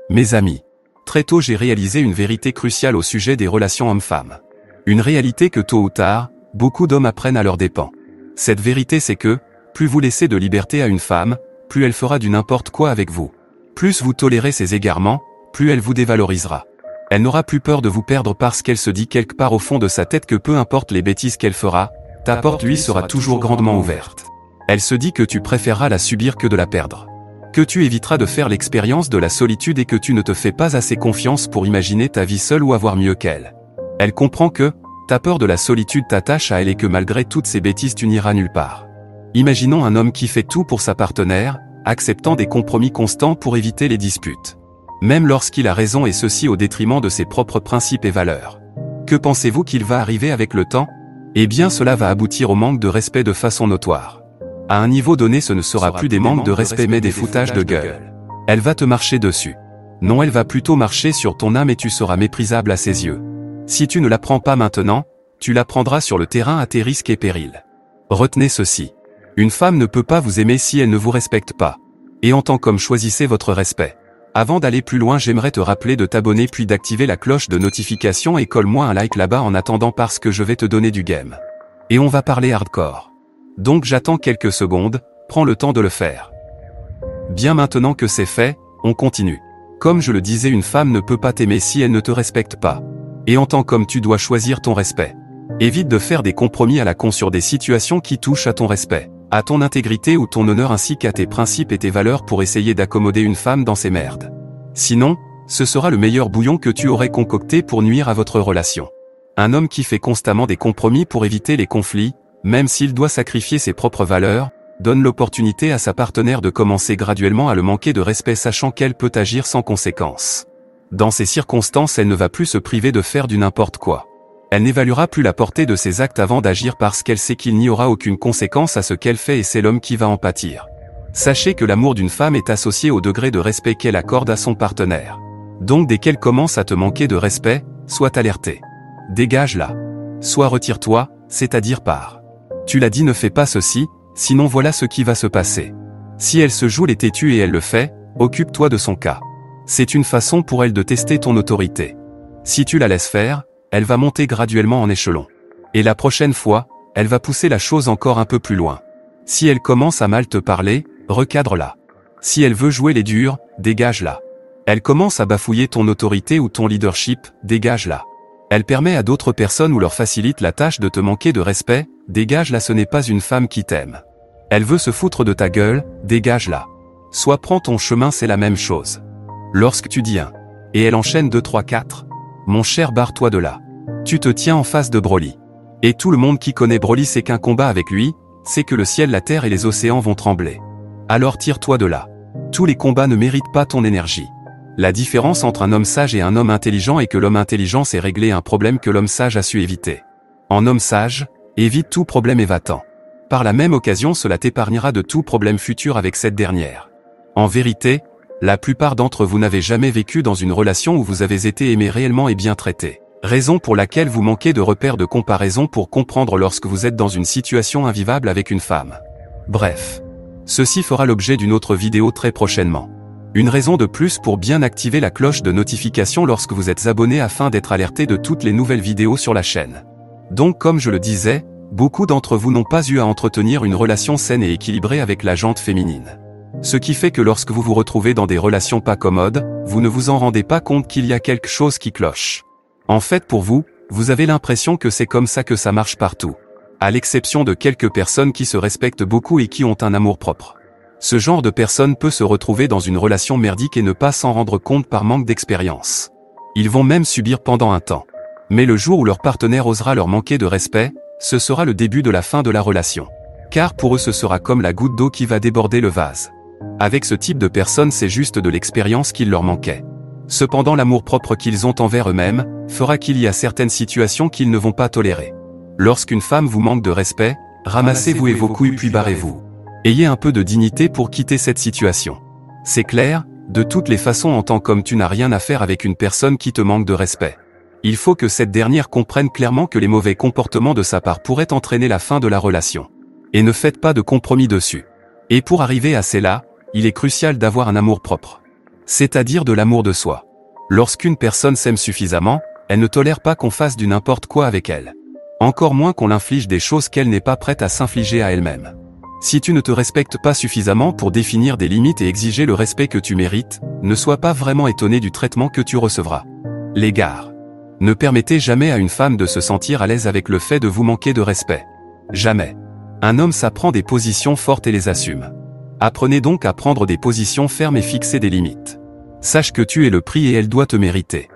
Mes amis, très tôt j'ai réalisé une vérité cruciale au sujet des relations hommes-femmes. Une réalité que tôt ou tard, beaucoup d'hommes apprennent à leurs dépens. Cette vérité c'est que, plus vous laissez de liberté à une femme, plus elle fera du n'importe quoi avec vous. Plus vous tolérez ses égarements, plus elle vous dévalorisera. Elle n'aura plus peur de vous perdre parce qu'elle se dit quelque part au fond de sa tête que peu importe les bêtises qu'elle fera, ta porte lui sera toujours grandement ouverte. Elle se dit que tu préféreras la subir que de la perdre. Que tu éviteras de faire l'expérience de la solitude et que tu ne te fais pas assez confiance pour imaginer ta vie seule ou avoir mieux qu'elle. Elle comprend que, ta peur de la solitude t'attache à elle et que malgré toutes ces bêtises tu n'iras nulle part. Imaginons un homme qui fait tout pour sa partenaire, acceptant des compromis constants pour éviter les disputes. Même lorsqu'il a raison et ceci au détriment de ses propres principes et valeurs. Que pensez-vous qu'il va arriver avec le temps? Eh bien cela va aboutir au manque de respect de façon notoire. À un niveau donné ce ne sera plus des manques de respect mais des foutages de gueule. Elle va te marcher dessus. Non, elle va plutôt marcher sur ton âme et tu seras méprisable à ses yeux. Si tu ne l'apprends pas maintenant, tu l'apprendras sur le terrain à tes risques et périls. Retenez ceci. Une femme ne peut pas vous aimer si elle ne vous respecte pas. Et en tant qu'homme choisissez votre respect. Avant d'aller plus loin j'aimerais te rappeler de t'abonner puis d'activer la cloche de notification et colle-moi un like là-bas en attendant parce que je vais te donner du game. Et on va parler hardcore. Donc j'attends quelques secondes, prends le temps de le faire. Bien maintenant que c'est fait, on continue. Comme je le disais une femme ne peut pas t'aimer si elle ne te respecte pas. Et en tant qu'homme tu dois choisir ton respect. Évite de faire des compromis à la con sur des situations qui touchent à ton respect, à ton intégrité ou ton honneur ainsi qu'à tes principes et tes valeurs pour essayer d'accommoder une femme dans ses merdes. Sinon, ce sera le meilleur bouillon que tu aurais concocté pour nuire à votre relation. Un homme qui fait constamment des compromis pour éviter les conflits, même s'il doit sacrifier ses propres valeurs, donne l'opportunité à sa partenaire de commencer graduellement à le manquer de respect sachant qu'elle peut agir sans conséquence. Dans ces circonstances elle ne va plus se priver de faire du n'importe quoi. Elle n'évaluera plus la portée de ses actes avant d'agir parce qu'elle sait qu'il n'y aura aucune conséquence à ce qu'elle fait et c'est l'homme qui va en pâtir. Sachez que l'amour d'une femme est associé au degré de respect qu'elle accorde à son partenaire. Donc dès qu'elle commence à te manquer de respect, sois alerté. Dégage-la. Soit retire-toi, c'est-à-dire pars. Tu l'as dit ne fais pas ceci, sinon voilà ce qui va se passer. Si elle se joue les têtus et elle le fait, occupe-toi de son cas. C'est une façon pour elle de tester ton autorité. Si tu la laisses faire, elle va monter graduellement en échelon. Et la prochaine fois, elle va pousser la chose encore un peu plus loin. Si elle commence à mal te parler, recadre-la. Si elle veut jouer les durs, dégage-la. Elle commence à bafouiller ton autorité ou ton leadership, dégage-la. Elle permet à d'autres personnes ou leur facilite la tâche de te manquer de respect, dégage-la, ce n'est pas une femme qui t'aime. Elle veut se foutre de ta gueule, dégage-la. Soit prends ton chemin, c'est la même chose. Lorsque tu dis un, et elle enchaîne 2, 3, 4, mon cher barre-toi de là. Tu te tiens en face de Broly. Et tout le monde qui connaît Broly sait qu'un combat avec lui, c'est que le ciel, la terre et les océans vont trembler. Alors tire-toi de là. Tous les combats ne méritent pas ton énergie. La différence entre un homme sage et un homme intelligent est que l'homme intelligent sait régler un problème que l'homme sage a su éviter. En homme sage, évite tout problème et va-t'en. Par la même occasion cela t'épargnera de tout problème futur avec cette dernière. En vérité, la plupart d'entre vous n'avez jamais vécu dans une relation où vous avez été aimé réellement et bien traité. Raison pour laquelle vous manquez de repères de comparaison pour comprendre lorsque vous êtes dans une situation invivable avec une femme. Bref. Ceci fera l'objet d'une autre vidéo très prochainement. Une raison de plus pour bien activer la cloche de notification lorsque vous êtes abonné afin d'être alerté de toutes les nouvelles vidéos sur la chaîne. Donc comme je le disais, beaucoup d'entre vous n'ont pas eu à entretenir une relation saine et équilibrée avec la jante féminine. Ce qui fait que lorsque vous vous retrouvez dans des relations pas commodes, vous ne vous en rendez pas compte qu'il y a quelque chose qui cloche. En fait pour vous, vous avez l'impression que c'est comme ça que ça marche partout. À l'exception de quelques personnes qui se respectent beaucoup et qui ont un amour-propre. Ce genre de personne peut se retrouver dans une relation merdique et ne pas s'en rendre compte par manque d'expérience. Ils vont même subir pendant un temps. Mais le jour où leur partenaire osera leur manquer de respect, ce sera le début de la fin de la relation. Car pour eux ce sera comme la goutte d'eau qui va déborder le vase. Avec ce type de personnes c'est juste de l'expérience qu'il leur manquait. Cependant l'amour-propre qu'ils ont envers eux-mêmes, fera qu'il y a certaines situations qu'ils ne vont pas tolérer. Lorsqu'une femme vous manque de respect, ramassez-vous et vos couilles puis barrez-vous. Ayez un peu de dignité pour quitter cette situation. C'est clair, de toutes les façons en tant qu'homme tu n'as rien à faire avec une personne qui te manque de respect. Il faut que cette dernière comprenne clairement que les mauvais comportements de sa part pourraient entraîner la fin de la relation. Et ne faites pas de compromis dessus. Et pour arriver à cela, il est crucial d'avoir un amour propre. C'est-à-dire de l'amour de soi. Lorsqu'une personne s'aime suffisamment, elle ne tolère pas qu'on fasse du n'importe quoi avec elle. Encore moins qu'on l'inflige des choses qu'elle n'est pas prête à s'infliger à elle-même. Si tu ne te respectes pas suffisamment pour définir des limites et exiger le respect que tu mérites, ne sois pas vraiment étonné du traitement que tu recevras. L'égard. Ne permettez jamais à une femme de se sentir à l'aise avec le fait de vous manquer de respect. Jamais. Un homme s'apprend des positions fortes et les assume. Apprenez donc à prendre des positions fermes et fixer des limites. Sache que tu es le prix et elle doit te mériter.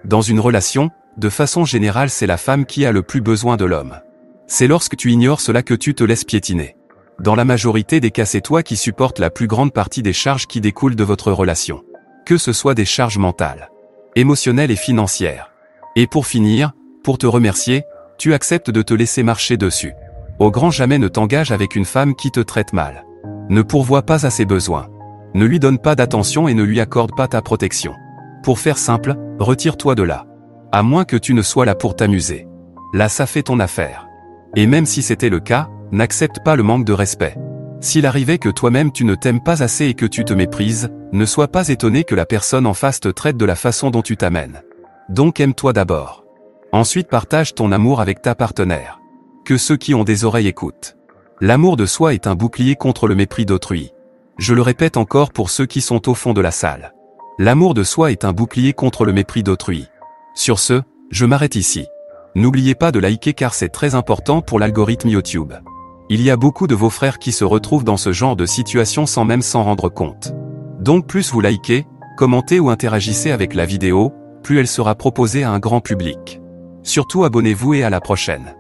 Dans une relation, de façon générale, c'est la femme qui a le plus besoin de l'homme. C'est lorsque tu ignores cela que tu te laisses piétiner. Dans la majorité des cas, c'est toi qui supportes la plus grande partie des charges qui découlent de votre relation. Que ce soit des charges mentales, émotionnelles et financières. Et pour finir, pour te remercier, tu acceptes de te laisser marcher dessus. Au grand jamais ne t'engage avec une femme qui te traite mal. Ne pourvois pas à ses besoins. Ne lui donne pas d'attention et ne lui accorde pas ta protection. Pour faire simple, retire-toi de là. À moins que tu ne sois là pour t'amuser. Là, ça fait ton affaire. Et même si c'était le cas, n'accepte pas le manque de respect. S'il arrivait que toi-même tu ne t'aimes pas assez et que tu te méprises, ne sois pas étonné que la personne en face te traite de la façon dont tu t'amènes. Donc aime-toi d'abord. Ensuite partage ton amour avec ta partenaire. Que ceux qui ont des oreilles écoutent. L'amour de soi est un bouclier contre le mépris d'autrui. Je le répète encore pour ceux qui sont au fond de la salle. L'amour de soi est un bouclier contre le mépris d'autrui. Sur ce, je m'arrête ici. N'oubliez pas de liker car c'est très important pour l'algorithme YouTube. Il y a beaucoup de vos frères qui se retrouvent dans ce genre de situation sans même s'en rendre compte. Donc plus vous likez, commentez ou interagissez avec la vidéo, plus elle sera proposée à un grand public. Surtout abonnez-vous et à la prochaine.